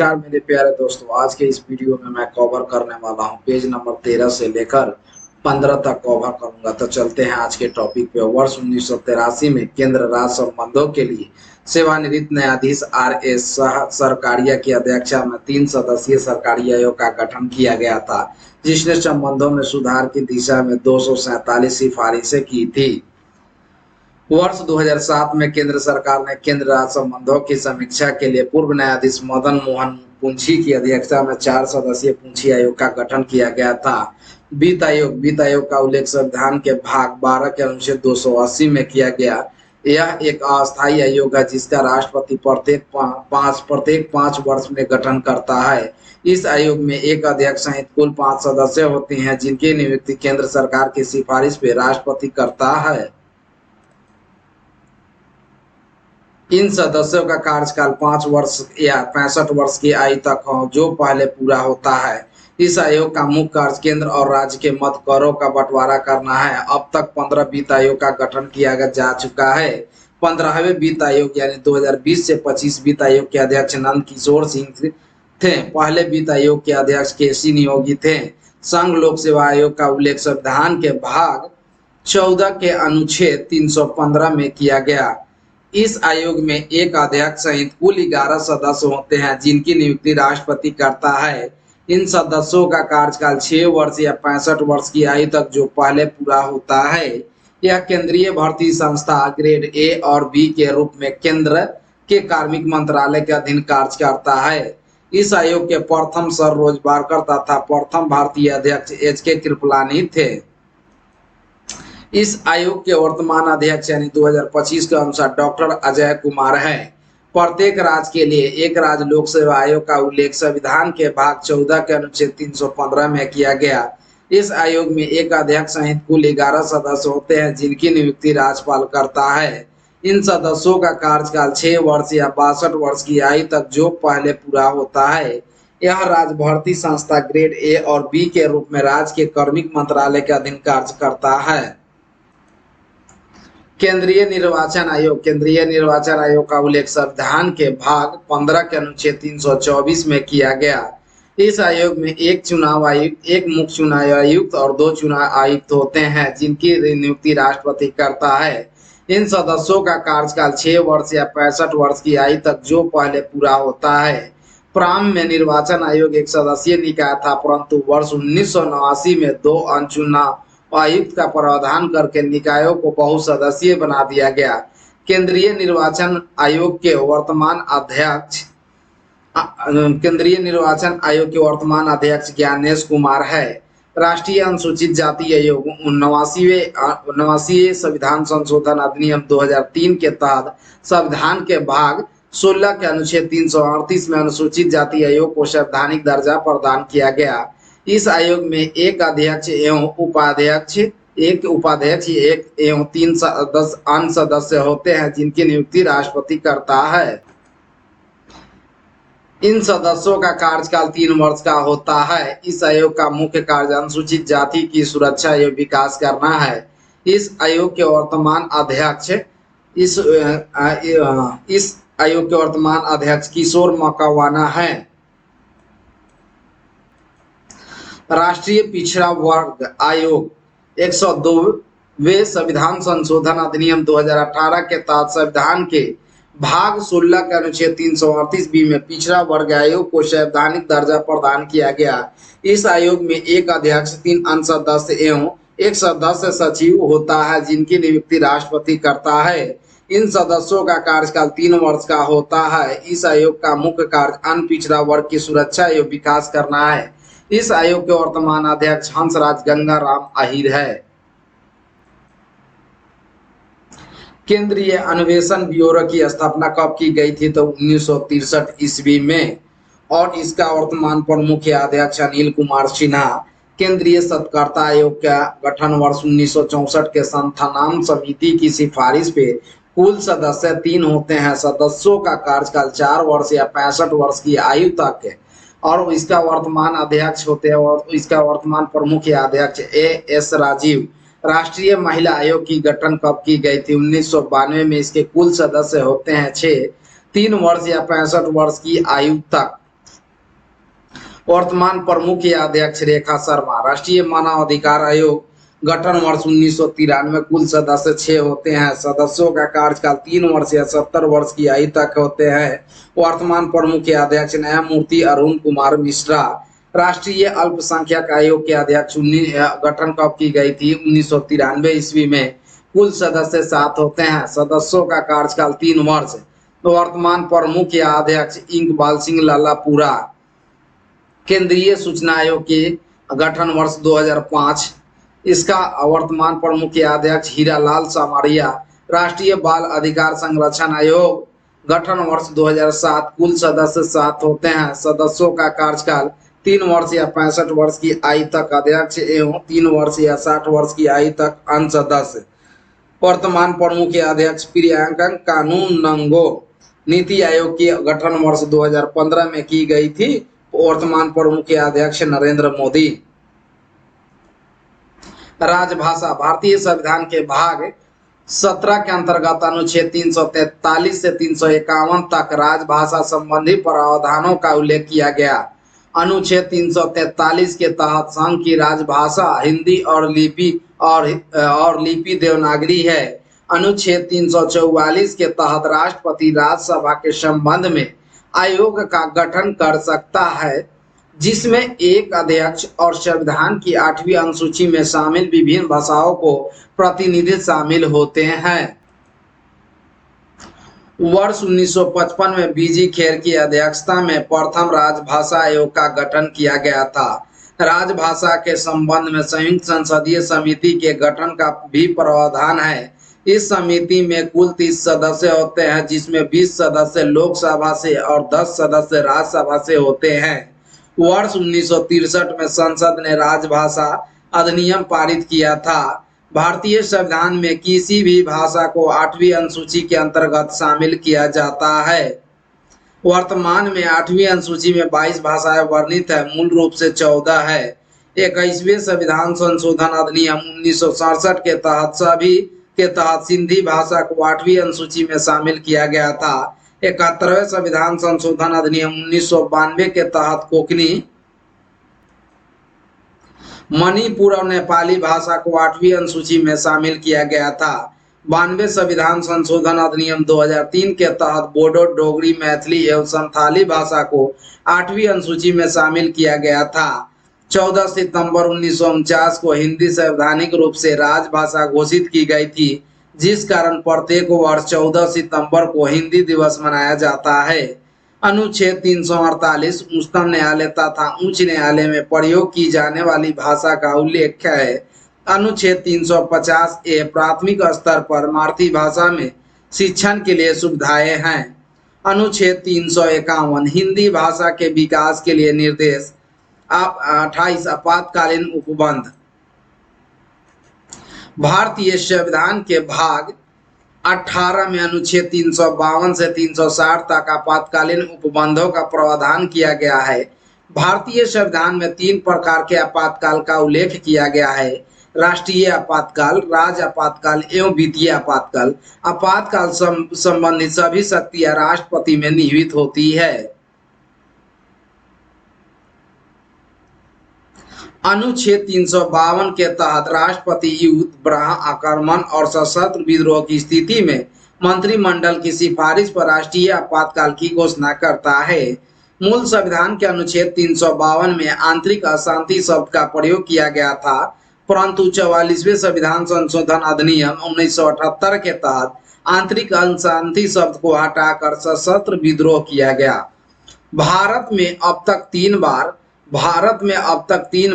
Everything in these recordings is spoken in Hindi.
नमस्कार मेरे प्यारे दोस्तों। आज के इस वीडियो में मैं कवर करने वाला हूं पेज नंबर 13 से लेकर 15 तक कवर करूंगा। तो चलते हैं आज के टॉपिक पे। वर्ष 1983 में केंद्र राज्य संबंधों के लिए सेवानिवृत्त न्यायाधीश RS सरकारिया की अध्यक्षता में 3 सदस्यीय सरकारी आयोग का गठन किया गया था, जिसने संबंधों में सुधार की दिशा में 247 सिफारिशें की थी। वर्ष 2007 में केंद्र सरकार ने केंद्र राज्य संबंधों की समीक्षा के लिए पूर्व न्यायाधीश मदन मोहन पुंछी की अध्यक्षता में 4 सदस्यीय पुंछी आयोग का गठन किया गया था। वित्त आयोग का उल्लेख संविधान के भाग 12 के अनुच्छेद 280 में किया गया। यह एक अस्थायी आयोग है जिसका राष्ट्रपति प्रत्येक 5 वर्ष में गठन करता है। इस आयोग में एक अध्यक्ष सहित कुल 5 सदस्य होते हैं, जिनकी नियुक्ति केंद्र सरकार की सिफारिश पे राष्ट्रपति करता है। इन सदस्यों का कार्यकाल 5 वर्ष या 65 वर्ष की आयु तक हो, जो पहले पूरा होता है। इस आयोग का मुख्य कार्य केंद्र और राज्य के मध्य करों का बंटवारा करना है। अब तक 15 वित्त आयोग का गठन किया जा चुका है। 15वें वित्त आयोग यानी 2020 से 25 वित्त आयोग के अध्यक्ष नंद किशोर सिंह थे। पहले वित्त आयोग के अध्यक्ष KC नियोगी थे। संघ लोक सेवा आयोग का उल्लेख संविधान के भाग 14 के अनुच्छेद 315 में किया गया। इस आयोग में एक अध्यक्ष सहित कुल 11 सदस्य होते हैं, जिनकी नियुक्ति राष्ट्रपति करता है। इन सदस्यों का कार्यकाल 6 वर्ष या 65 वर्ष की आयु तक, जो पहले पूरा होता है। यह केंद्रीय भर्ती संस्था ग्रेड A और B के रूप में केंद्र के कार्मिक मंत्रालय के अधीन कार्य करता है। इस आयोग के प्रथम सर रोजगारकर तथा प्रथम भारतीय अध्यक्ष HK कृपलानी थे। इस आयोग के वर्तमान अध्यक्ष यानी 2025 के अनुसार डॉक्टर अजय कुमार है। प्रत्येक राज्य के लिए एक राज्य लोक सेवा आयोग का उल्लेख संविधान के भाग 14 के अनुच्छेद 315 में किया गया। इस आयोग में एक अध्यक्ष सहित कुल 11 सदस्य होते हैं, जिनकी नियुक्ति राज्यपाल करता है। इन सदस्यों का कार्यकाल 6 वर्ष या 62 वर्ष की आयु तक, जो पहले पूरा होता है। यह राज्य भर्ती संस्था ग्रेड A और B के रूप में राज्य के कार्मिक मंत्रालय के अधीन कार्य करता है। केंद्रीय निर्वाचन आयोग का उल्लेख संविधान के भाग 15 के अनुच्छेद 324 में किया गया। इस आयोग में एक चुनाव आयुक्त, एक मुख्य चुनाव आयुक्त और 2 चुनाव आयुक्त होते हैं, जिनकी नियुक्ति राष्ट्रपति करता है। इन सदस्यों का कार्यकाल 6 वर्ष या 65 वर्ष की आयु तक, जो पहले पूरा होता है। प्रारंभ में निर्वाचन आयोग एक सदस्यीय निकाय था, परंतु वर्ष 1989 में 2 चुनाव आयुक्त का प्रावधान करके निकायों को बहुसदस्यीय बना दिया गया। केंद्रीय निर्वाचन आयोग के वर्तमान अध्यक्ष ज्ञानेश कुमार है। राष्ट्रीय अनुसूचित जाति आयोग 89वें संविधान संशोधन अधिनियम 2003 के तहत संविधान के भाग 16 के अनुच्छेद 338 में अनुसूचित जाति आयोग को संवैधानिक दर्जा प्रदान किया गया। इस आयोग में एक अध्यक्ष एवं उपाध्यक्ष, एक उपाध्यक्ष एवं 3 अन्य सदस्य होते हैं, जिनकी नियुक्ति राष्ट्रपति करता है। इन सदस्यों का कार्यकाल 3 वर्ष का होता है। इस आयोग का मुख्य कार्य अनुसूचित जाति की सुरक्षा एवं विकास करना है। इस आयोग के वर्तमान अध्यक्ष किशोर मकवाना है। राष्ट्रीय पिछड़ा वर्ग आयोग 102वें संविधान संशोधन अधिनियम 2018 के तहत संविधान के भाग 16 के अनुच्छेद 338B में पिछड़ा वर्ग आयोग को संवैधानिक दर्जा प्रदान किया गया। इस आयोग में एक अध्यक्ष, 3 अन्य सदस्य एवं एक सदस्य सचिव होता है, जिनकी नियुक्ति राष्ट्रपति करता है। इन सदस्यों का कार्यकाल 3 वर्ष का होता है। इस आयोग का मुख्य कार्य अन्य पिछड़ा वर्ग की सुरक्षा एवं विकास करना है। इस आयोग के वर्तमान अध्यक्ष हंसराज गंगाराम अहीर है। केंद्रीय अन्वेषण ब्यूरो की स्थापना कब की गई थी? तो 1963 ईस्वी में, और इसका वर्तमान प्रमुख अध्यक्ष अनिल कुमार सिन्हा। केंद्रीय सत्कर्ता आयोग का गठन वर्ष 1964 के संथानाम समिति की सिफारिश पे कुल सदस्य 3 होते हैं। सदस्यों का कार्यकाल 4 वर्ष या 65 वर्ष की आयु तक है, और इसका वर्तमान अध्यक्ष होते हैं, और इसका वर्तमान प्रमुख अध्यक्ष AS राजीव। राष्ट्रीय महिला आयोग की गठन कब की गई थी? 1992 में। इसके कुल सदस्य होते हैं 6, 3 वर्ष या 65 वर्ष की आयु तक। वर्तमान प्रमुख या अध्यक्ष रेखा शर्मा। राष्ट्रीय मानव अधिकार आयोग गठन वर्ष 1993। कुल सदस्य 6 होते हैं। सदस्यों का कार्यकाल 3 वर्ष या 70 वर्ष की आयु तक होते हैं। वर्तमान प्रमुख या अध्यक्ष न्यायमूर्ति अरुण कुमार मिश्रा। राष्ट्रीय अल्पसंख्यक आयोग के अध्यक्ष गठन कब की गई थी? 1993 ईस्वी में। कुल सदस्य 7 होते हैं। सदस्यों का कार्यकाल 3 वर्ष। वर्तमान प्रमुख या अध्यक्ष इकबाल सिंह लालापुरा। केंद्रीय सूचना आयोग के गठन वर्ष 2005। इसका वर्तमान प्रमुख या अध्यक्ष हीरालाल सामरिया। राष्ट्रीय बाल अधिकार संरक्षण आयोग गठन वर्ष 2007। कुल सदस्य 7 होते हैं। सदस्यों का कार्यकाल 3 वर्ष या 65 वर्ष की आयु तक अध्यक्ष एवं 3 वर्ष या 60 वर्ष की आयु तक अन्य सदस्य। वर्तमान प्रमुख या अध्यक्ष प्रियंका कानूनगो। नीति आयोग की गठन वर्ष 2015 में की गई थी। वर्तमान प्रमुख या अध्यक्ष नरेंद्र मोदी। राजभाषा। भारतीय संविधान के भाग 17 के अंतर्गत अनुच्छेद 343 से 351 तक राजभाषा संबंधी प्रावधानों का उल्लेख किया गया। अनुच्छेद 343 के तहत संघ की राजभाषा हिंदी और लिपि देवनागरी है। अनुच्छेद 344 के तहत राष्ट्रपति राज्यसभा के संबंध में आयोग का गठन कर सकता है, जिसमें एक अध्यक्ष और संविधान की 8वीं अनुसूची में शामिल विभिन्न भाषाओं को प्रतिनिधि शामिल होते हैं। वर्ष 1955 में बीजी खेर की अध्यक्षता में प्रथम राजभाषा आयोग का गठन किया गया था। राजभाषा के संबंध में संयुक्त संसदीय समिति के गठन का भी प्रावधान है। इस समिति में कुल 30 सदस्य होते हैं, जिसमें 20 सदस्य लोकसभा से और 10 सदस्य राज्यसभा से होते हैं। वर्ष 1963 में संसद ने राजभाषा अधिनियम पारित किया था। भारतीय संविधान में किसी भी भाषा को 8वीं अनुसूची के अंतर्गत शामिल किया जाता है। वर्तमान में 8वीं अनुसूची में 22 भाषाएं वर्णित है, मूल रूप से 14 है। 21वें संविधान संशोधन अधिनियम 1967 के तहत सिंधी भाषा को 8वीं अनुसूची में शामिल किया गया था। 71वें संविधान संशोधन अधिनियम 1992 के तहत कोंकणी, मणिपुर और नेपाली भाषा को 8वीं अनुसूची में शामिल किया गया था। 92वें संविधान संशोधन अधिनियम 2003 के तहत बोडो, डोगरी, मैथिली एवं संथाली भाषा को 8वीं अनुसूची में शामिल किया गया था। 14 सितंबर 1949 को हिंदी संवैधानिक रूप से राजभाषा घोषित की गई थी, जिस कारण प्रत्येक वर्ष 14 सितंबर को हिंदी दिवस मनाया जाता है। अनुच्छेद 348 उच्चतम न्यायालय तथा उच्च न्यायालय में प्रयोग की जाने वाली भाषा का उल्लेख है। अनुच्छेद 350 प्राथमिक स्तर पर मातृभाषा में शिक्षण के लिए सुविधाएं हैं। अनुच्छेद 351 हिंदी भाषा के विकास के लिए निर्देश। 28 आपातकालीन उपबंध। भारतीय संविधान के भाग 18 में अनुच्छेद 352 से 360 तक आपातकालीन उपबंधों का प्रावधान किया गया है। भारतीय संविधान में 3 प्रकार के आपातकाल का उल्लेख किया गया है: राष्ट्रीय आपातकाल, राज्य आपातकाल एवं वित्तीय आपातकाल। आपातकाल संबंधी सभी शक्तियां राष्ट्रपति में निहित होती है। अनुच्छेद 352 के तहत राष्ट्रपति युद्ध, बाह्य आक्रमण और सशस्त्र विद्रोह की स्थिति में मंत्रिमंडल की सिफारिश पर राष्ट्रीय आपातकाल की घोषणा करता है। मूल संविधान के अनुच्छेद 352 में आंतरिक अशांति शब्द का प्रयोग किया गया था, परंतु 44वें संविधान संशोधन अधिनियम 1978 के तहत आंतरिक अशांति शब्द को हटाकर सशस्त्र विद्रोह किया गया। भारत में अब तक तीन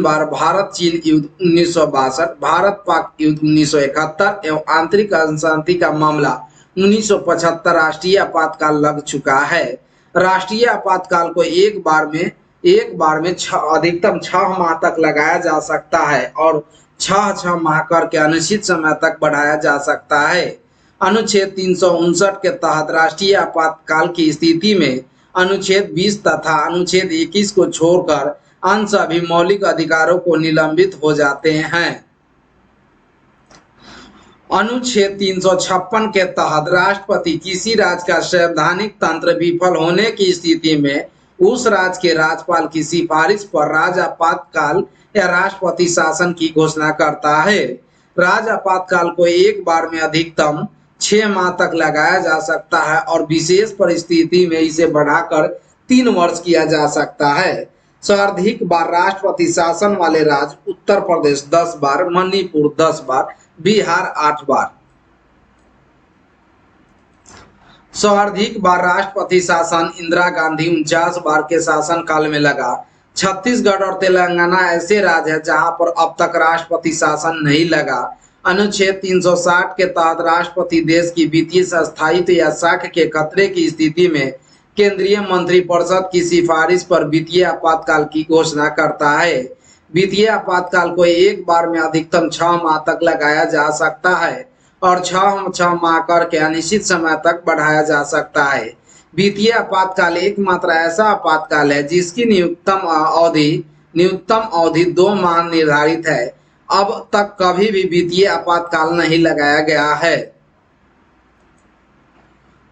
बार भारत चीन युद्ध 1962, भारत पाक युद्ध 1971 एवं आंतरिक अशांति का मामला 1975 राष्ट्रीय आपातकाल लग चुका है। राष्ट्रीय आपातकाल को एक बार में अधिकतम 6 माह तक लगाया जा सकता है और 6 माह करके अनिश्चित समय तक बढ़ाया जा सकता है। अनुच्छेद 359 के तहत राष्ट्रीय आपातकाल की स्थिति में अनुच्छेद 20 तथा अनुच्छेद 21 को छोड़कर अन्य सभी मौलिक अधिकारों को निलंबित हो जाते हैं। अनुच्छेद 356 के तहत राष्ट्रपति किसी राज्य का संवैधानिक तंत्र विफल होने की स्थिति में उस राज्य के राज्यपाल की सिफारिश पर राज्य आपातकाल या राष्ट्रपति शासन की घोषणा करता है। राज्य आपातकाल को एक बार में अधिकतम 6 माह तक लगाया जा सकता है और विशेष परिस्थिति में इसे बढ़ाकर 3 वर्ष किया जा सकता है। सर्वाधिक बार राष्ट्रपति शासन वाले राज्य उत्तर प्रदेश 10 बार, मणिपुर 10 बार, बिहार 8 बार। सर्वाधिक बार राष्ट्रपति शासन इंदिरा गांधी 49 बार के शासनकाल में लगा। छत्तीसगढ़ और तेलंगाना ऐसे राज्य हैं जहां पर अब तक राष्ट्रपति शासन नहीं लगा। अनुच्छेद 360 के तहत राष्ट्रपति देश की वित्तीय स्थायित्व या साख के खतरे की स्थिति में केंद्रीय मंत्रिपरिषद की सिफारिश पर वित्तीय आपातकाल की घोषणा करता है। वित्तीय आपातकाल को एक बार में अधिकतम 6 माह तक लगाया जा सकता है और 6 माह करके अनिश्चित समय तक बढ़ाया जा सकता है। वित्तीय आपातकाल एकमात्र ऐसा आपातकाल है जिसकी न्यूनतम अवधि 2 माह निर्धारित है। अब तक कभी भी वित्तीय आपातकाल नहीं लगाया गया है।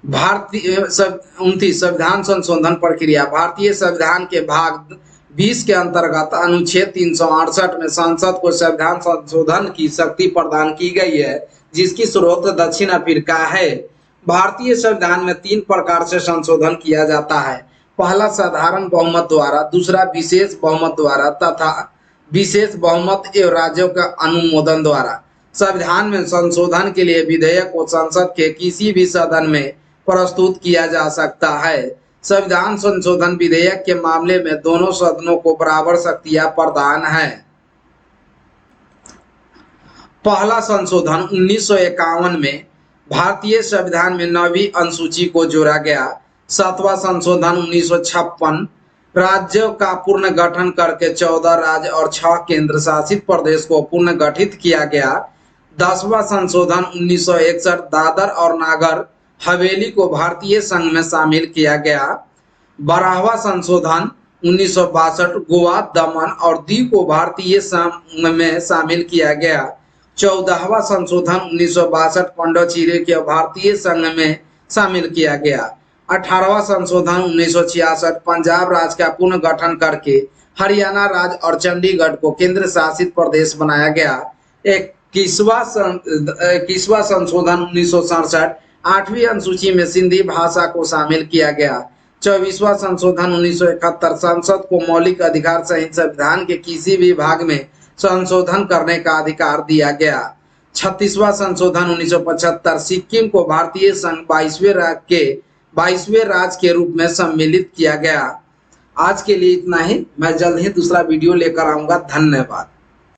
भारतीय 29 संविधान संशोधन प्रक्रिया। भारतीय संविधान के भाग 20 के अंतर्गत अनुच्छेद 368 में संसद को संविधान संशोधन की शक्ति प्रदान की गई है, जिसकी स्रोत दक्षिण अफ्रीका है। भारतीय संविधान में 3 प्रकार से संशोधन किया जाता है। पहला साधारण बहुमत द्वारा, दूसरा विशेष बहुमत द्वारा तथा विशेष बहुमत एवं राज्यों के अनुमोदन द्वारा। संविधान में संशोधन के लिए विधेयक को संसद के किसी भी सदन में प्रस्तुत किया जा सकता है। संविधान संशोधन विधेयक के मामले में दोनों सदनों को बराबर शक्तियां प्रदान है। पहला संशोधन 1951 में भारतीय संविधान में 9वीं अनुसूची को जोड़ा गया। 7वां संशोधन 1956 राज्यों का पुनर्गठन करके 14 राज्य और 6 केंद्र शासित प्रदेश को पुनर्गठित किया गया। 10वां संशोधन 1961 दादर और नागर हवेली को भारतीय संघ में शामिल किया गया। 12वां संशोधन 1962 गोवा, दमन और दीव को भारतीय संघ में शामिल किया गया। 14वां संशोधन 1962 पुडुचेरी के भारतीय संघ में शामिल किया गया। 18वां संशोधन 1966 पंजाब राज्य का पुनर्गठन करके हरियाणा राज्य और चंडीगढ़ को केंद्र शासित प्रदेश बनाया गया। 21वां संशोधन 1967 8वीं अनुसूची में सिंधी भाषा को शामिल किया गया। 24वां संशोधन 1971 संसद को मौलिक अधिकार सहित संविधान के किसी भी भाग में संशोधन करने का अधिकार दिया गया। 36वां संशोधन 1975 सिक्किम को भारतीय संघ 22वें राज्य के रूप में सम्मिलित किया गया। आज के लिए इतना ही। मैं जल्द ही दूसरा वीडियो लेकर आऊंगा। धन्यवाद।